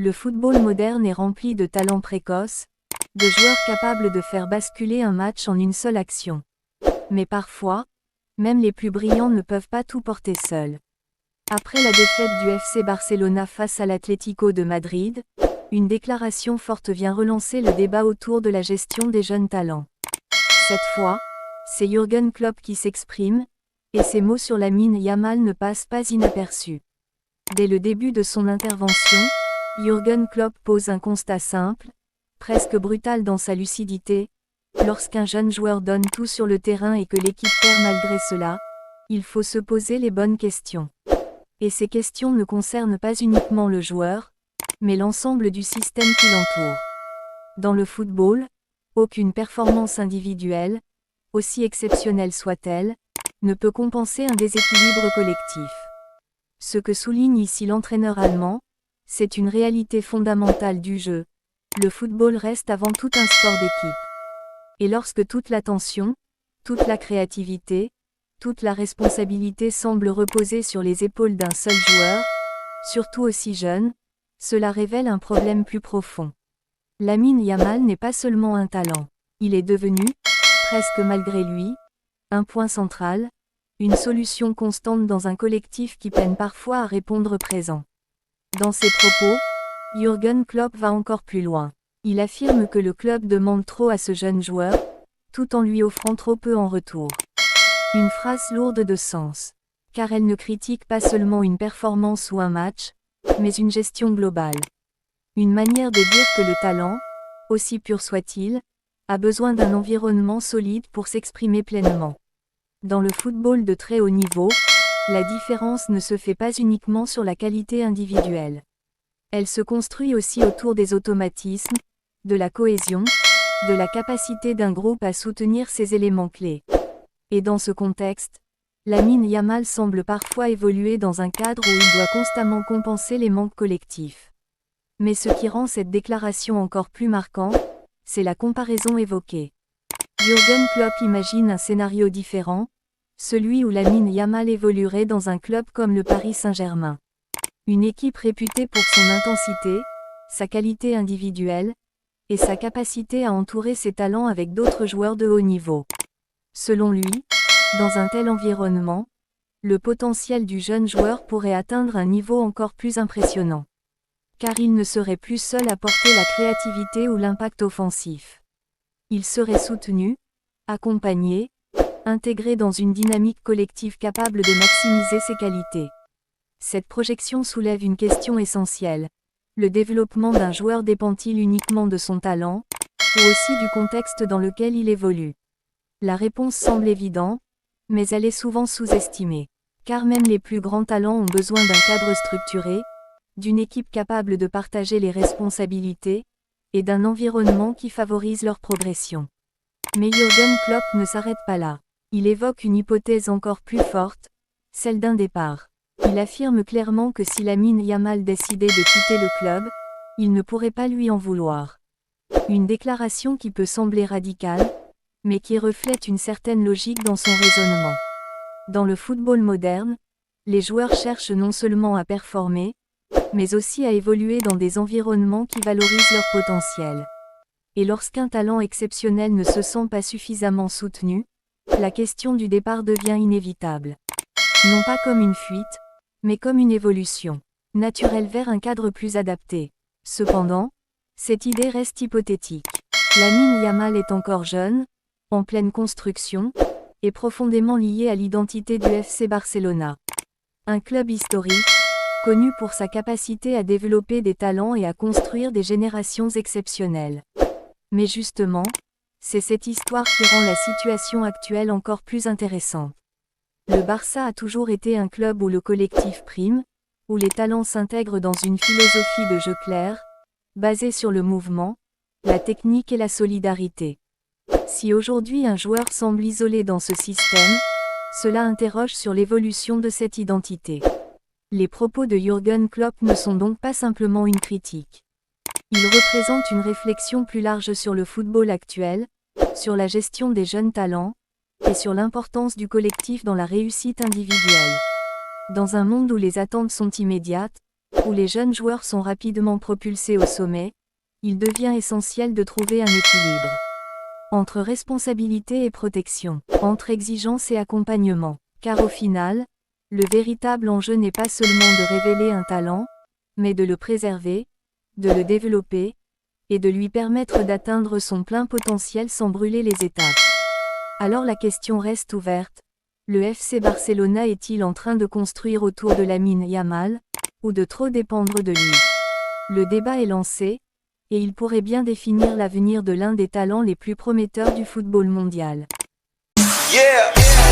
Le football moderne est rempli de talents précoces, de joueurs capables de faire basculer un match en une seule action. Mais parfois, même les plus brillants ne peuvent pas tout porter seuls. Après la défaite du FC Barcelona face à l'Atlético de Madrid, une déclaration forte vient relancer le débat autour de la gestion des jeunes talents. Cette fois, c'est Jürgen Klopp qui s'exprime, et ses mots sur Lamine Yamal ne passent pas inaperçus. Dès le début de son intervention, Jürgen Klopp pose un constat simple, presque brutal dans sa lucidité: lorsqu'un jeune joueur donne tout sur le terrain et que l'équipe perd malgré cela, il faut se poser les bonnes questions. Et ces questions ne concernent pas uniquement le joueur, mais l'ensemble du système qui l'entoure. Dans le football, aucune performance individuelle, aussi exceptionnelle soit-elle, ne peut compenser un déséquilibre collectif. Ce que souligne ici l'entraîneur allemand, c'est une réalité fondamentale du jeu. Le football reste avant tout un sport d'équipe. Et lorsque toute l'attention, toute la créativité, toute la responsabilité semble reposer sur les épaules d'un seul joueur, surtout aussi jeune, cela révèle un problème plus profond. Lamine Yamal n'est pas seulement un talent. Il est devenu, presque malgré lui, un point central, une solution constante dans un collectif qui peine parfois à répondre présent. Dans ses propos, Jürgen Klopp va encore plus loin. Il affirme que le club demande trop à ce jeune joueur, tout en lui offrant trop peu en retour. Une phrase lourde de sens, car elle ne critique pas seulement une performance ou un match, mais une gestion globale. Une manière de dire que le talent, aussi pur soit-il, a besoin d'un environnement solide pour s'exprimer pleinement. Dans le football de très haut niveau, la différence ne se fait pas uniquement sur la qualité individuelle. Elle se construit aussi autour des automatismes, de la cohésion, de la capacité d'un groupe à soutenir ses éléments clés. Et dans ce contexte, Lamine Yamal semble parfois évoluer dans un cadre où il doit constamment compenser les manques collectifs. Mais ce qui rend cette déclaration encore plus marquante, c'est la comparaison évoquée. Jürgen Klopp imagine un scénario différent, celui où Lamine Yamal évoluerait dans un club comme le Paris Saint-Germain. Une équipe réputée pour son intensité, sa qualité individuelle, et sa capacité à entourer ses talents avec d'autres joueurs de haut niveau. Selon lui, dans un tel environnement, le potentiel du jeune joueur pourrait atteindre un niveau encore plus impressionnant. Car il ne serait plus seul à porter la créativité ou l'impact offensif. Il serait soutenu, accompagné, intégré dans une dynamique collective capable de maximiser ses qualités. Cette projection soulève une question essentielle. Le développement d'un joueur dépend-il uniquement de son talent, ou aussi du contexte dans lequel il évolue? La réponse semble évidente, mais elle est souvent sous-estimée. Car même les plus grands talents ont besoin d'un cadre structuré, d'une équipe capable de partager les responsabilités, et d'un environnement qui favorise leur progression. Mais Jürgen Klopp ne s'arrête pas là. Il évoque une hypothèse encore plus forte, celle d'un départ. Il affirme clairement que si Lamine Yamal décidait de quitter le club, il ne pourrait pas lui en vouloir. Une déclaration qui peut sembler radicale, mais qui reflète une certaine logique dans son raisonnement. Dans le football moderne, les joueurs cherchent non seulement à performer, mais aussi à évoluer dans des environnements qui valorisent leur potentiel. Et lorsqu'un talent exceptionnel ne se sent pas suffisamment soutenu, la question du départ devient inévitable. Non pas comme une fuite, mais comme une évolution naturelle vers un cadre plus adapté. Cependant, cette idée reste hypothétique. Lamine Yamal est encore jeune, en pleine construction, et profondément lié à l'identité du FC Barcelona. Un club historique, connu pour sa capacité à développer des talents et à construire des générations exceptionnelles. Mais justement, c'est cette histoire qui rend la situation actuelle encore plus intéressante. Le Barça a toujours été un club où le collectif prime, où les talents s'intègrent dans une philosophie de jeu claire, basée sur le mouvement, la technique et la solidarité. Si aujourd'hui un joueur semble isolé dans ce système, cela interroge sur l'évolution de cette identité. Les propos de Jürgen Klopp ne sont donc pas simplement une critique. Ils représentent une réflexion plus large sur le football actuel, sur la gestion des jeunes talents, et sur l'importance du collectif dans la réussite individuelle. Dans un monde où les attentes sont immédiates, où les jeunes joueurs sont rapidement propulsés au sommet, il devient essentiel de trouver un équilibre entre responsabilité et protection, entre exigence et accompagnement. Car au final, le véritable enjeu n'est pas seulement de révéler un talent, mais de le préserver, de le développer, et de lui permettre d'atteindre son plein potentiel sans brûler les étapes. Alors la question reste ouverte. Le FC Barcelona est-il en train de construire autour de Lamine Yamal, ou de trop dépendre de lui? Le débat est lancé, et il pourrait bien définir l'avenir de l'un des talents les plus prometteurs du football mondial. Yeah.